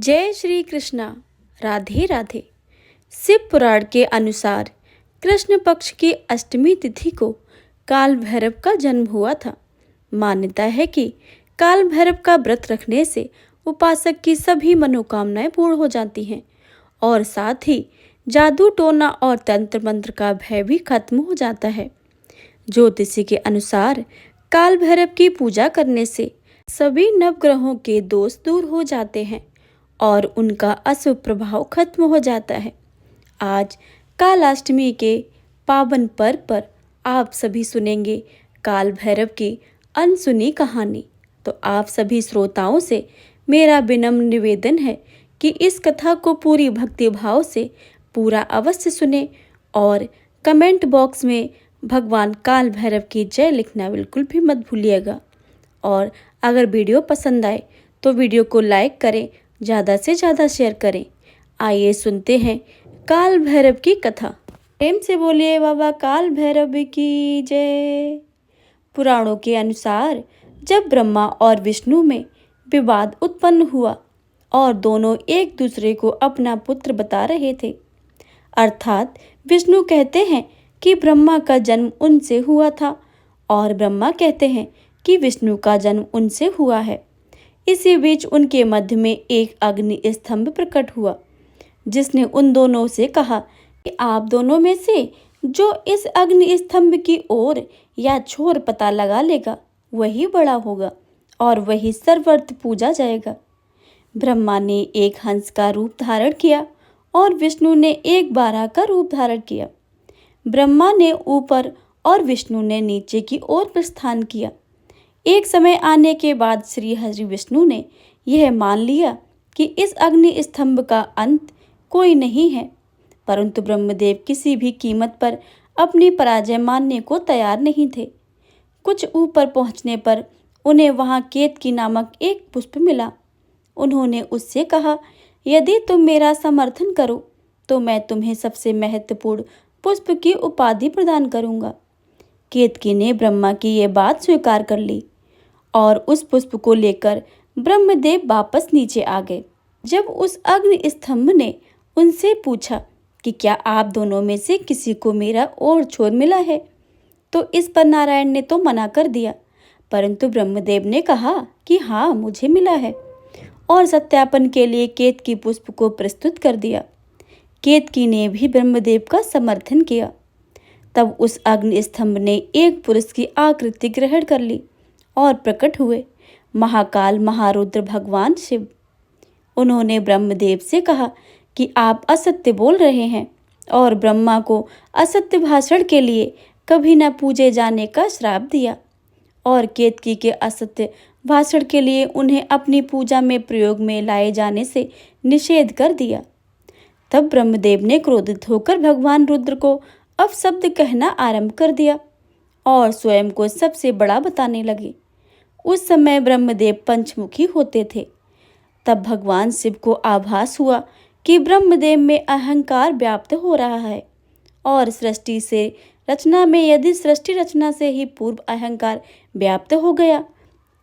जय श्री कृष्णा। राधे राधे। शिव पुराण के अनुसार कृष्ण पक्ष की अष्टमी तिथि को काल भैरव का जन्म हुआ था। मान्यता है कि काल भैरव का व्रत रखने से उपासक की सभी मनोकामनाएं पूर्ण हो जाती हैं और साथ ही जादू टोना और तंत्र मंत्र का भय भी खत्म हो जाता है। ज्योतिषी के अनुसार काल भैरव की पूजा करने से सभी नवग्रहों के दोष दूर हो जाते हैं और उनका अशुभ प्रभाव खत्म हो जाता है। आज कालाष्टमी के पावन पर्व पर आप सभी सुनेंगे काल भैरव की अनसुनी कहानी। तो आप सभी श्रोताओं से मेरा विनम्र निवेदन है कि इस कथा को पूरी भक्ति भाव से पूरा अवश्य सुने और कमेंट बॉक्स में भगवान काल भैरव की जय लिखना बिल्कुल भी मत भूलिएगा। और अगर वीडियो पसंद आए तो वीडियो को लाइक करें, ज़्यादा से ज़्यादा शेयर करें। आइए सुनते हैं काल भैरव की कथा। प्रेम से बोलिए बाबा काल भैरव की जय। पुराणों के अनुसार जब ब्रह्मा और विष्णु में विवाद उत्पन्न हुआ और दोनों एक दूसरे को अपना पुत्र बता रहे थे, अर्थात विष्णु कहते हैं कि ब्रह्मा का जन्म उनसे हुआ था और ब्रह्मा कहते हैं कि विष्णु का जन्म उनसे हुआ है। इसी बीच उनके मध्य में एक अग्नि स्तंभ प्रकट हुआ, जिसने उन दोनों से कहा कि आप दोनों में से जो इस अग्नि स्तंभ की ओर या छोर पता लगा लेगा वही बड़ा होगा और वही सर्वत्र पूजा जाएगा। ब्रह्मा ने एक हंस का रूप धारण किया और विष्णु ने एक बारह का रूप धारण किया। ब्रह्मा ने ऊपर और विष्णु ने नीचे की ओर प्रस्थान किया। एक समय आने के बाद श्री हरि विष्णु ने यह मान लिया कि इस अग्नि स्तंभ का अंत कोई नहीं है, परंतु ब्रह्मदेव किसी भी कीमत पर अपनी पराजय मानने को तैयार नहीं थे। कुछ ऊपर पहुंचने पर उन्हें वहां केतकी नामक एक पुष्प मिला। उन्होंने उससे कहा, यदि तुम मेरा समर्थन करो तो मैं तुम्हें सबसे महत्वपूर्ण पुष्प की उपाधि प्रदान करूंगा। केतकी ने ब्रह्मा की यह बात स्वीकार कर ली और उस पुष्प को लेकर ब्रह्मदेव वापस नीचे आ गए। जब उस अग्नि स्तंभ ने उनसे पूछा कि क्या आप दोनों में से किसी को मेरा और छोर मिला है, तो इस पर नारायण ने तो मना कर दिया, परंतु ब्रह्मदेव ने कहा कि हाँ, मुझे मिला है और सत्यापन के लिए केतकी पुष्प को प्रस्तुत कर दिया। केतकी ने भी ब्रह्मदेव का समर्थन किया। तब उस अग्नि स्तंभ ने एक पुरुष की आकृति ग्रहण कर ली और प्रकट हुए महाकाल महारुद्र भगवान शिव। उन्होंने ब्रह्मदेव से कहा कि आप असत्य बोल रहे हैं और ब्रह्मा को असत्य भाषण के लिए कभी न पूजे जाने का श्राप दिया और केतकी के असत्य भाषण के लिए उन्हें अपनी पूजा में प्रयोग में लाए जाने से निषेध कर दिया। तब ब्रह्मदेव ने क्रोधित होकर भगवान रुद्र को अपशब्द कहना आरंभ कर दिया और स्वयं को सबसे बड़ा बताने लगे। उस समय ब्रह्मदेव पंचमुखी होते थे। तब भगवान शिव को आभास हुआ कि ब्रह्मदेव में अहंकार व्याप्त हो रहा है और सृष्टि से रचना में यदि सृष्टि रचना से ही पूर्व अहंकार व्याप्त हो गया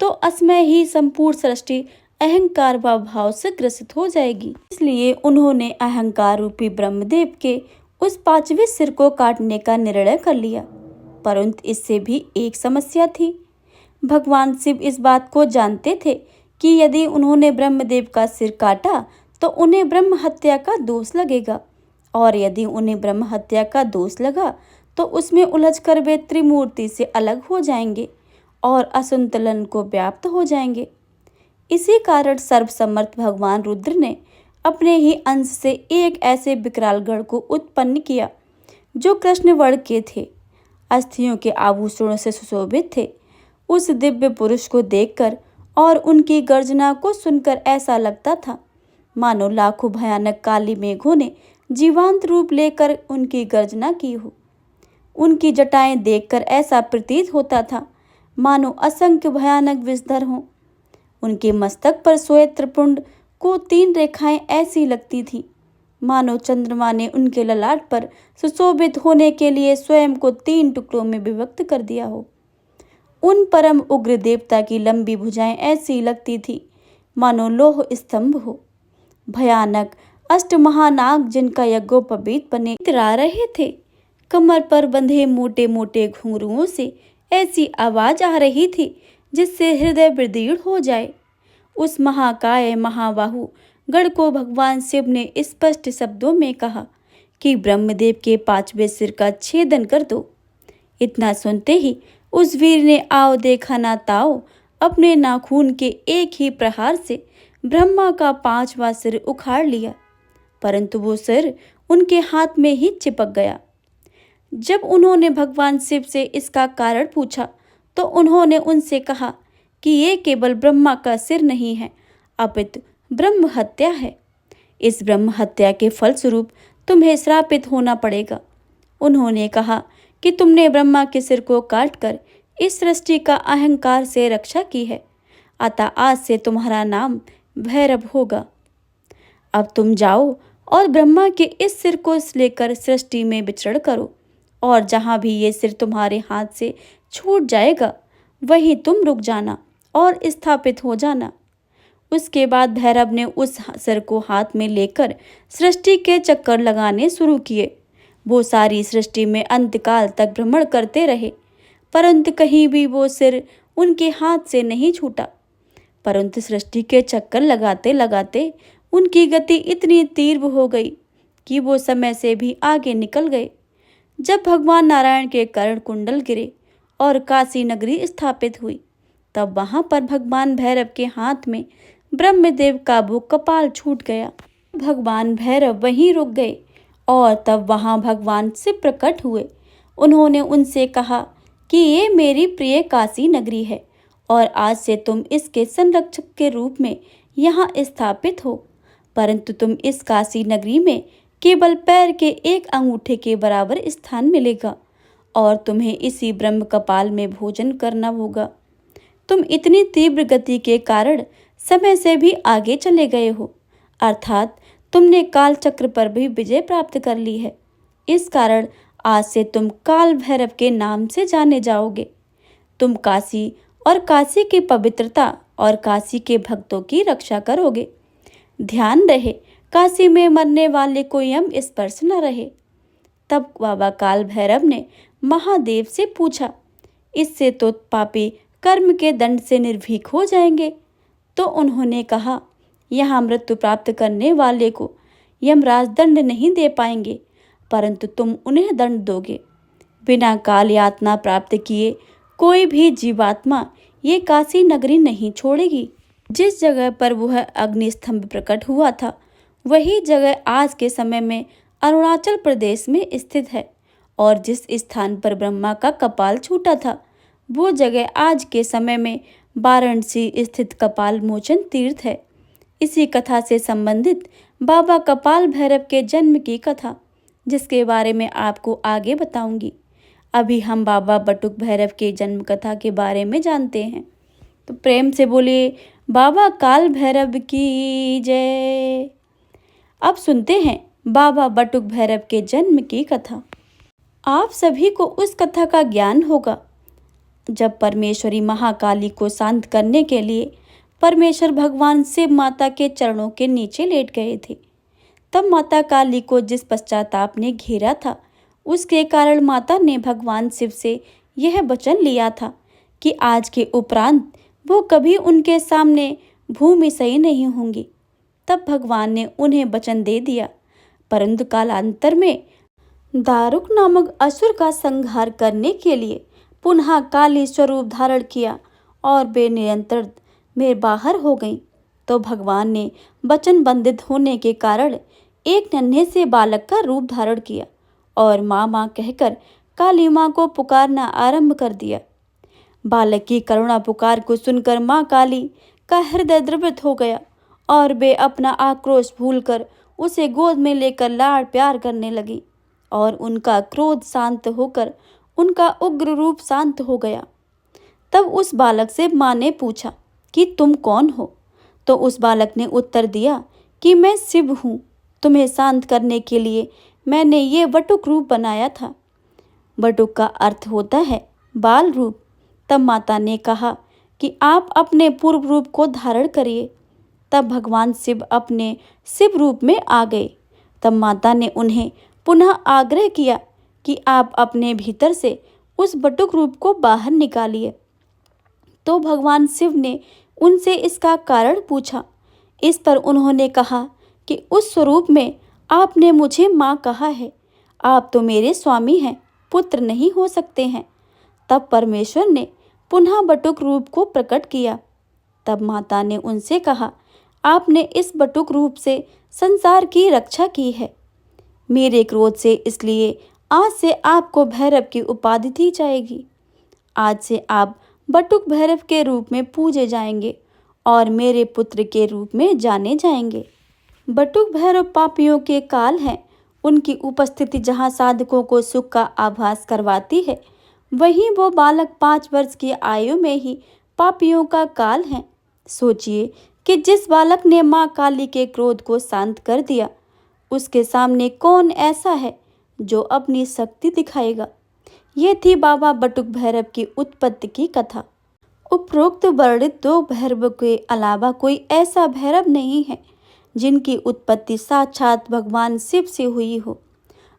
तो असमय ही संपूर्ण सृष्टि अहंकार व भाव से ग्रसित हो जाएगी। इसलिए उन्होंने अहंकार रूपी ब्रह्मदेव के उस पांचवें सिर को काटने का निर्णय कर लिया, परंतु इससे भी एक समस्या थी। भगवान शिव इस बात को जानते थे कि यदि उन्होंने ब्रह्मदेव का सिर काटा तो उन्हें ब्रह्म हत्या का दोष लगेगा और यदि उन्हें ब्रह्म हत्या का दोष लगा तो उसमें उलझकर वे त्रिमूर्ति से अलग हो जाएंगे और असंतुलन को व्याप्त हो जाएंगे। इसी कारण सर्वसमर्थ भगवान रुद्र ने अपने ही अंश से एक ऐसे विकराल गण को उत्पन्न किया जो कृष्ण वर्ण के थे, अस्थियों के आभूषणों से सुशोभित थे। उस दिव्य पुरुष को देखकर और उनकी गर्जना को सुनकर ऐसा लगता था मानो लाखों भयानक काली मेघों ने जीवांत रूप लेकर उनकी गर्जना की हो। उनकी जटाएं देखकर ऐसा प्रतीत होता था मानो असंख्य भयानक विषधर हों। उनके मस्तक पर सोए त्रिपुंड को 3 रेखाएं ऐसी लगती थीं मानो चंद्रमा ने उनके ललाट पर सुशोभित होने के लिए स्वयं को 3 टुकड़ों में विभक्त कर दिया हो। उन परम उग्र देवता की लंबी भुजाएं ऐसी लगती थी मानो लोह स्तंभ हो। भयानक अष्टमहानाग जिनका यज्ञोपवीत बने इतरा रहे थे। कमर पर बंधे मोटे मोटे घुंघरुओं से ऐसी आवाज आ रही थी जिससे हृदय विदीर्ण हो जाए। उस महाकाय महाबाहु गण को भगवान शिव ने स्पष्ट शब्दों में कहा कि ब्रह्मदेव के 5वें सिर का छेदन कर दो। इतना सुनते ही उस वीर ने आओ देखा ना ताओ अपने नाखून के एक ही प्रहार से ब्रह्मा का 5वां सिर उखाड़ लिया, परंतु वो सिर उनके हाथ में ही चिपक गया। जब उन्होंने भगवान शिव से इसका कारण पूछा तो उन्होंने उनसे कहा कि ये केवल ब्रह्मा का सिर नहीं है, अपितु ब्रह्म हत्या है। इस ब्रह्म हत्या के फलस्वरूप तुम्हें श्रापित होना पड़ेगा। उन्होंने कहा कि तुमने ब्रह्मा के सिर को काटकर इस सृष्टि का अहंकार से रक्षा की है, अतः आज से तुम्हारा नाम भैरव होगा। अब तुम जाओ और ब्रह्मा के इस सिर को लेकर सृष्टि में विचरण करो, और जहाँ भी ये सिर तुम्हारे हाथ से छूट जाएगा वहीं तुम रुक जाना और स्थापित हो जाना। उसके बाद भैरव ने उस सिर को हाथ में लेकर सृष्टि के चक्कर लगाने शुरू किए। वो सारी सृष्टि में अंतकाल तक भ्रमण करते रहे, परंतु कहीं भी वो सिर उनके हाथ से नहीं छूटा। परंतु सृष्टि के चक्कर लगाते लगाते उनकी गति इतनी तीव्र हो गई कि वो समय से भी आगे निकल गए। जब भगवान नारायण के कर्ण कुंडल गिरे और काशी नगरी स्थापित हुई, तब वहां पर भगवान भैरव के हाथ में ब्रह्मदेव का वो कपाल छूट गया। भगवान भैरव वहीं रुक गए और तब वहां भगवान शिव प्रकट हुए। उन्होंने उनसे कहा कि ये मेरी प्रिय काशी नगरी है और आज से तुम इसके संरक्षक के रूप में यहाँ स्थापित हो, परंतु तुम इस काशी नगरी में केवल पैर के एक अंगूठे के बराबर स्थान मिलेगा और तुम्हें इसी ब्रह्म कपाल में भोजन करना होगा। तुम इतनी तीव्र गति के कारण समय से भी आगे चले गए हो, अर्थात तुमने काल चक्र पर भी विजय प्राप्त कर ली है। इस कारण आज से तुम काल भैरव के नाम से जाने जाओगे। तुम काशी और काशी की पवित्रता और काशी के भक्तों की रक्षा करोगे। ध्यान रहे काशी में मरने वाले को यम स्पर्श न रहे। तब बाबा काल भैरव ने महादेव से पूछा, इससे तो पापी कर्म के दंड से निर्भीक हो जाएंगे। तो उन्होंने कहा, यहाँ मृत्यु प्राप्त करने वाले को यमराज दंड नहीं दे पाएंगे, परंतु तुम उन्हें दंड दोगे। बिना काल यातना प्राप्त किए कोई भी जीवात्मा ये काशी नगरी नहीं छोड़ेगी। जिस जगह पर वह अग्निस्तंभ प्रकट हुआ था, वही जगह आज के समय में अरुणाचल प्रदेश में स्थित है, और जिस स्थान पर ब्रह्मा का कपाल छूटा था, वो जगह आज के समय में वाराणसी स्थित कपाल मोचन तीर्थ है। इसी कथा से संबंधित बाबा कपाल भैरव के जन्म की कथा, जिसके बारे में आपको आगे बताऊंगी। अभी हम बाबा बटुक भैरव के जन्म कथा के बारे में जानते हैं, तो प्रेम से बोलिए बाबा काल भैरव की जय। अब सुनते हैं बाबा बटुक भैरव के जन्म की कथा। आप सभी को उस कथा का ज्ञान होगा जब परमेश्वरी महाकाली को शांत करने के लिए परमेश्वर भगवान शिव माता के चरणों के नीचे लेट गए थे। तब माता काली को जिस पश्चाताप ने घेरा था, उसके कारण माता ने भगवान शिव से यह वचन लिया था कि आज के उपरांत वो कभी उनके सामने भूमि सही नहीं होंगी। तब भगवान ने उन्हें वचन दे दिया, परंतु कालांतर में दारुक नामक असुर का संहार करने के लिए पुनः काली स्वरूप धारण किया और वे नियंत्रण में बाहर हो गईं। तो भगवान ने वचन बंधित होने के कारण एक नन्हे से बालक का रूप धारण किया और माँ माँ कहकर काली माँ को पुकारना आरंभ कर दिया। बालक की करुणा पुकार को सुनकर माँ काली का हृदय द्रवित हो गया और वे अपना आक्रोश भूलकर उसे गोद में लेकर लाड़ प्यार करने लगी और उनका क्रोध शांत होकर उनका उग्र रूप शांत हो गया। तब उस बालक से माँ ने पूछा कि तुम कौन हो? तो उस बालक ने उत्तर दिया कि मैं शिव हूँ। तुम्हें शांत करने के लिए मैंने ये वटुक रूप बनाया था। वटुक का अर्थ होता है बाल रूप। तब माता ने कहा कि आप अपने पूर्व रूप को धारण करिए। तब भगवान शिव अपने शिव रूप में आ गए। तब माता ने उन्हें पुनः आग्रह किया कि आप अपने भीतर से उस बटुक रूप को बाहर निकालिए। तो भगवान शिव ने उनसे इसका कारण पूछा। इस पर उन्होंने कहा कि उस स्वरूप में आपने मुझे माँ कहा है, आप तो मेरे स्वामी हैं, पुत्र नहीं हो सकते हैं। तब परमेश्वर ने पुनः बटुक रूप को प्रकट किया। तब माता ने उनसे कहा, आपने इस बटुक रूप से संसार की रक्षा की है। मेरे क्रोध से, इसलिए आज से आपको भैरव की उपाधि दी जाएगी। आज से आप बटुक भैरव के रूप में पूजे जाएंगे और मेरे पुत्र के रूप में जाने जाएंगे। बटुक भैरव पापियों के काल हैं। उनकी उपस्थिति जहाँ साधकों को सुख का आभास करवाती है, वहीं वो बालक 5 वर्ष की आयु में ही पापियों का काल है। सोचिए कि जिस बालक ने माँ काली के क्रोध को शांत कर दिया, उसके सामने कौन ऐसा है जो अपनी शक्ति दिखाएगा। ये थी बाबा बटुक भैरव की उत्पत्ति की कथा। उपरोक्त वर्णित 2 भैरव के अलावा कोई ऐसा भैरव नहीं है जिनकी उत्पत्ति साक्षात भगवान शिव से हुई हो।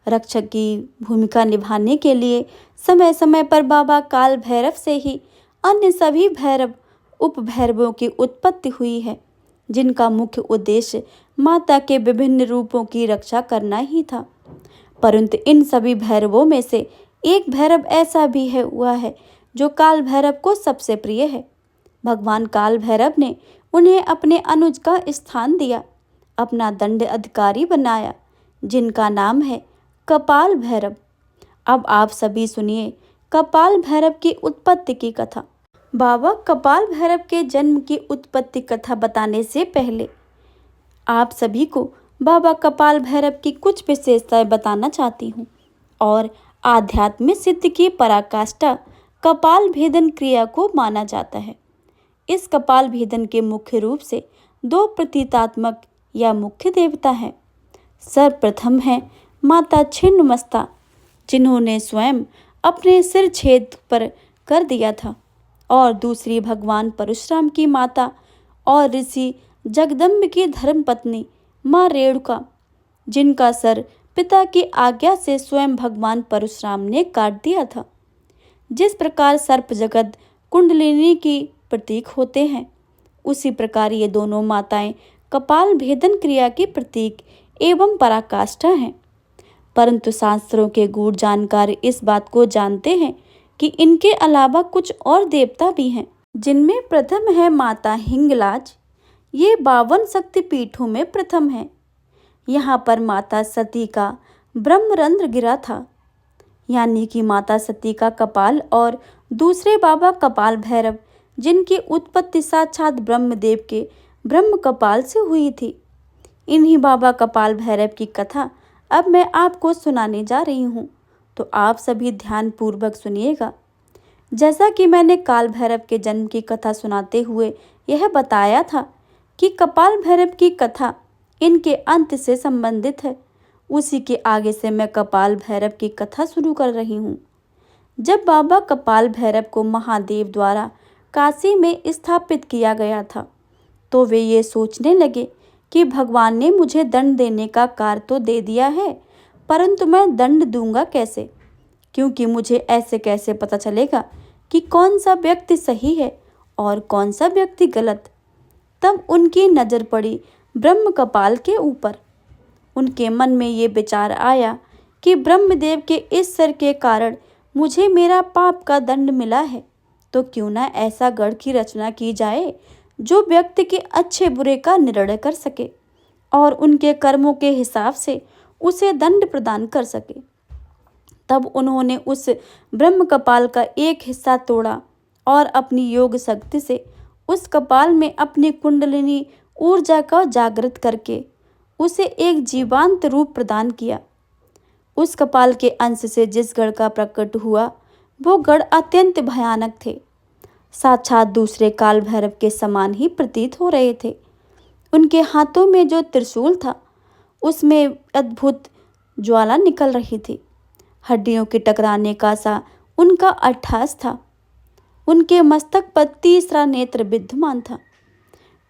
रक्षक की भूमिका निभाने के लिए समय समय पर बाबा काल भैरव से ही अन्य सभी भैरव उपभैरवों की उत्पत्ति हुई है, जिनका मुख्य उद्देश्य माता के विभिन्न रूपों की रक्षा करना ही था। परंतु इन सभी भैरवों में से एक भैरव ऐसा भी हुआ है जो काल भैरव को सबसे प्रिय है। भगवान काल भैरव ने उन्हें अपने अनुज का स्थान दिया, अपना दंड अधिकारी बनाया, जिनका नाम है कपाल भैरव। अब आप सभी सुनिए कपाल भैरव की उत्पत्ति की कथा। बाबा कपाल भैरव के जन्म की उत्पत्ति कथा बताने से पहले आप सभी को बाबा कपाल भैरव की कुछ विशेषताएं बताना चाहती हूँ। और आध्यात्मिक सिद्ध की पराकाष्ठा कपाल भेदन क्रिया को माना जाता है। इस कपाल भेदन के मुख्य रूप से 2 प्रतीकात्मक या मुख्य देवता हैं। सर्वप्रथम है माता छिन्नमस्ता, जिन्होंने स्वयं अपने सिर छेद पर कर दिया था, और दूसरी भगवान परशुराम की माता और ऋषि जगदम्ब की धर्मपत्नी माँ रेणुका, जिनका सर पिता की आज्ञा से स्वयं भगवान परशुराम ने काट दिया था। जिस प्रकार सर्प जगत कुंडलिनी की प्रतीक होते हैं, उसी प्रकार ये दोनों माताएं कपाल भेदन क्रिया की प्रतीक एवं पराकाष्ठा हैं। परंतु शास्त्रों के गूढ़ जानकार इस बात को जानते हैं कि इनके अलावा कुछ और देवता भी हैं, जिनमें प्रथम है माता हिंगलाज। ये 52 शक्तिपीठों में प्रथम है। यहाँ पर माता सती का ब्रह्मरंध्र गिरा था, यानी कि माता सती का कपाल, और दूसरे बाबा कपाल भैरव, जिनकी उत्पत्ति साक्षात ब्रह्मदेव के ब्रह्म कपाल से हुई थी। इन्हीं बाबा कपाल भैरव की कथा अब मैं आपको सुनाने जा रही हूँ, तो आप सभी ध्यान पूर्वक सुनिएगा। जैसा कि मैंने काल भैरव के जन्म की कथा सुनाते हुए यह बताया था कि कपाल भैरव की कथा इनके अंत से संबंधित है, उसी के आगे से मैं कपाल भैरव की कथा शुरू कर रही हूँ। जब बाबा कपाल भैरव को महादेव द्वारा काशी में स्थापित किया गया था, तो वे ये सोचने लगे कि भगवान ने मुझे दंड देने का कार्य तो दे दिया है, परंतु मैं दंड दूंगा कैसे, क्योंकि मुझे ऐसे कैसे पता चलेगा कि कौन सा व्यक्ति सही है और कौन सा व्यक्ति गलत। तब उनकी नज़र पड़ी ब्रह्म कपाल के ऊपर। उनके मन में ये विचार आया कि ब्रह्मदेव के इस सर के कारण मुझे मेरा पाप का दंड मिला है, तो क्यों ना ऐसा गढ़ की रचना की जाए जो व्यक्ति के अच्छे बुरे का निर्णय कर सके और उनके कर्मों के हिसाब से उसे दंड प्रदान कर सके। तब उन्होंने उस ब्रह्म कपाल का एक हिस्सा तोड़ा और अपनी योग शक्ति से उस कपाल में अपनी कुंडलिनी ऊर्जा का जागृत करके उसे एक जीवांत रूप प्रदान किया। उस कपाल के अंश से जिस गढ़ का प्रकट हुआ, वो गढ़ अत्यंत भयानक थे, साक्षात दूसरे काल भैरव के समान ही प्रतीत हो रहे थे। उनके हाथों में जो त्रिशूल था, उसमें अद्भुत ज्वाला निकल रही थी। हड्डियों के टकराने का सा उनका अट्ठास था। उनके मस्तक पर तीसरा नेत्र विद्यमान था।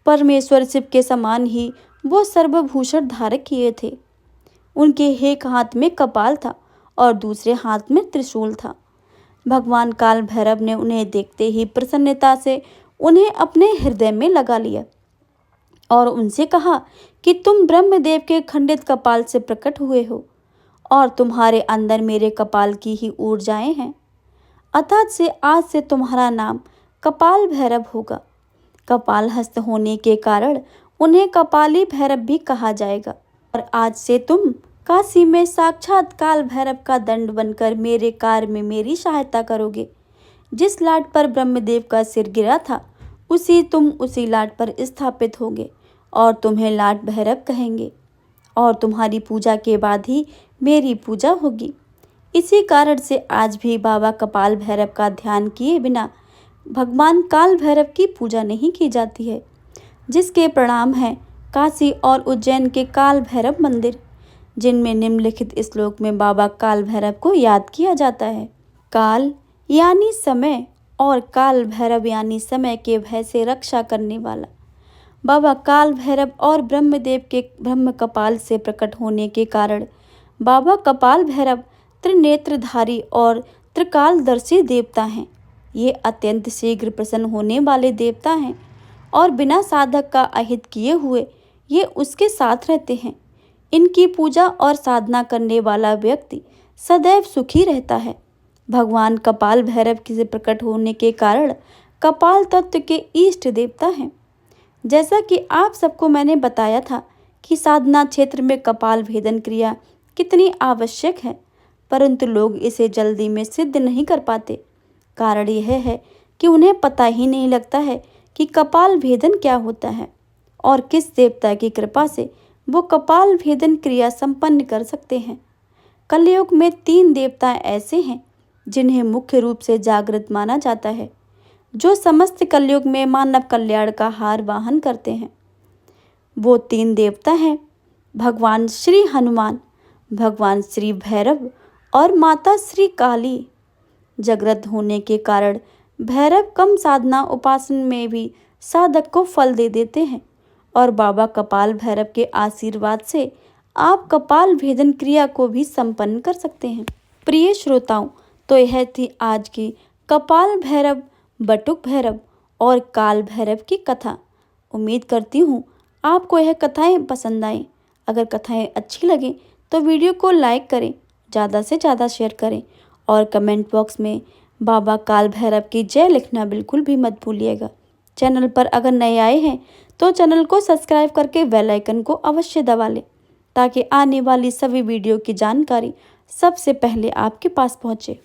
परमेश्वर शिव के समान ही वो सर्वभूषण धारक किए थे। उनके एक हाथ में कपाल था और दूसरे हाथ में त्रिशूल था। भगवान काल भैरव ने उन्हें देखते ही प्रसन्नता से उन्हें अपने हृदय में लगा लिया और उनसे कहा कि तुम ब्रह्मदेव के खंडित कपाल से प्रकट हुए हो और तुम्हारे अंदर मेरे कपाल की ही ऊर्जाएं हैं। अतः से आज से तुम्हारा नाम कपाल भैरव होगा। कपाल हस्त होने के कारण उन्हें कपाली भैरव भी कहा जाएगा। और आज से तुम काशी में साक्षात काल भैरव का दंड बनकर मेरे कार्य में मेरी सहायता करोगे। जिस लाट पर ब्रह्मदेव का सिर गिरा था उसी लाट पर स्थापित होगे और तुम्हें लाट भैरव कहेंगे और तुम्हारी पूजा के बाद ही मेरी पूजा होगी। इसी कारण से आज भी बाबा कपाल भैरव का ध्यान किए बिना भगवान काल भैरव की पूजा नहीं की जाती है, जिसके प्रणाम हैं काशी और उज्जैन के काल भैरव मंदिर, जिनमें निम्नलिखित श्लोक में बाबा काल भैरव को याद किया जाता है। काल यानी समय और काल भैरव यानी समय के भय से रक्षा करने वाला। बाबा काल भैरव और ब्रह्मदेव के ब्रह्म कपाल से प्रकट होने के कारण बाबा कपाल भैरव त्रिनेत्रधारी और त्रिकालदर्शी देवता हैं। ये अत्यंत शीघ्र प्रसन्न होने वाले देवता हैं और बिना साधक का अहित किए हुए ये उसके साथ रहते हैं। इनकी पूजा और साधना करने वाला व्यक्ति सदैव सुखी रहता है। भगवान कपाल भैरव के प्रकट होने के कारण कपाल तत्व के इष्ट देवता हैं। जैसा कि आप सबको मैंने बताया था कि साधना क्षेत्र में कपाल भेदन क्रिया कितनी आवश्यक है, परंतु लोग इसे जल्दी में सिद्ध नहीं कर पाते। कारण यह है कि उन्हें पता ही नहीं लगता है कि कपाल भेदन क्या होता है और किस देवता की कृपा से वो कपाल भेदन क्रिया संपन्न कर सकते हैं। कलयुग में 3 देवता ऐसे हैं जिन्हें मुख्य रूप से जागृत माना जाता है, जो समस्त कलयुग में मानव कल्याण का हार वाहन करते हैं। वो 3 देवता हैं भगवान श्री हनुमान, भगवान श्री भैरव और माता श्री काली। जागृत होने के कारण भैरव कम साधना उपासन में भी साधक को फल दे देते हैं और बाबा कपाल भैरव के आशीर्वाद से आप कपाल भेदन क्रिया को भी संपन्न कर सकते हैं। प्रिय श्रोताओं, तो यह थी आज की कपाल भैरव, बटुक भैरव और काल भैरव की कथा। उम्मीद करती हूँ आपको यह कथाएं पसंद आएं। अगर कथाएं अच्छी लगें तो वीडियो को लाइक करें, ज़्यादा से ज़्यादा शेयर करें और कमेंट बॉक्स में बाबा काल भैरव की जय लिखना बिल्कुल भी मत भूलिएगा। चैनल पर अगर नए आए हैं तो चैनल को सब्सक्राइब करके बेल आइकन को अवश्य दबा लें, ताकि आने वाली सभी वीडियो की जानकारी सबसे पहले आपके पास पहुँचे।